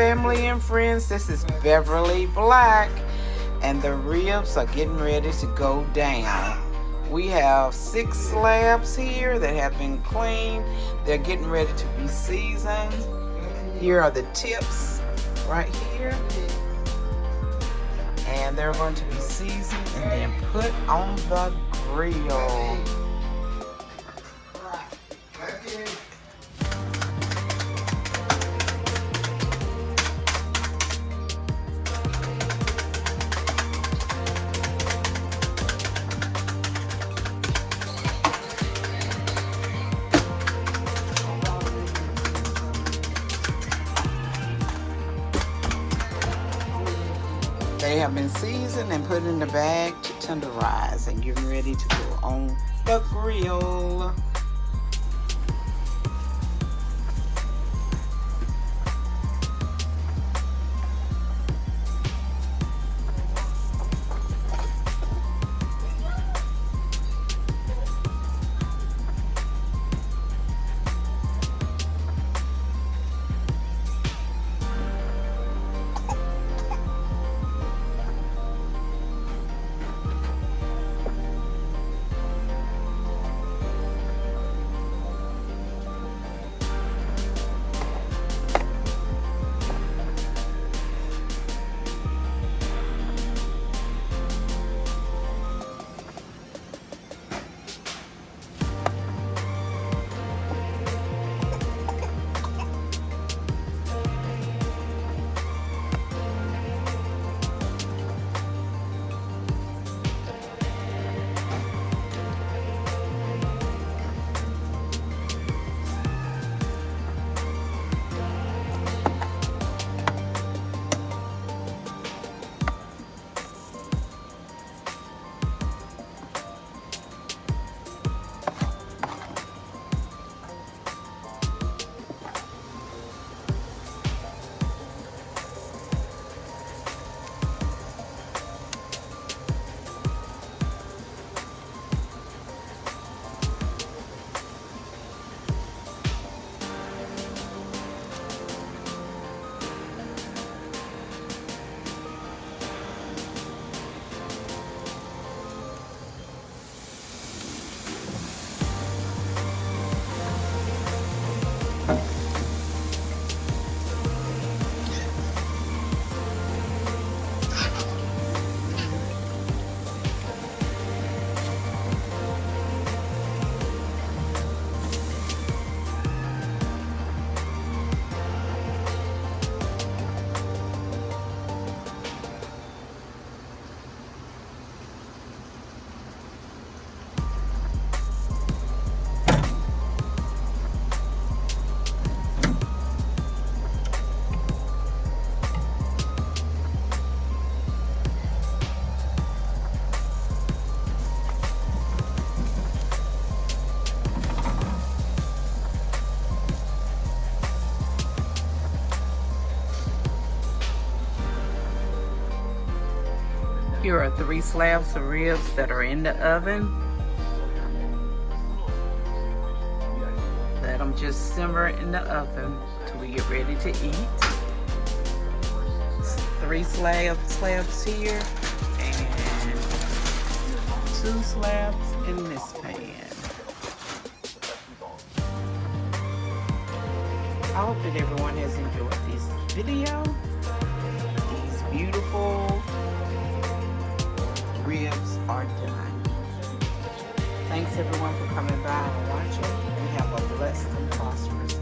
family and friends. This is Beverly Black, and the ribs are getting ready to go down. We have 6 slabs here that have been cleaned. They're getting ready to be seasoned. Here are the tips right here. And they're going to be seasoned and then put on the grill. They have been seasoned and put in the bag to tenderize and getting ready to go on the grill. Here are 3 slabs of ribs that are in the oven. Let them just simmer in the oven till we get ready to eat. 3 slabs here and 2 slabs in this pan. I hope that everyone has enjoyed this video. These beautiful ribs are done. Thanks everyone for coming by and watching, and have a blessed and prosperous day.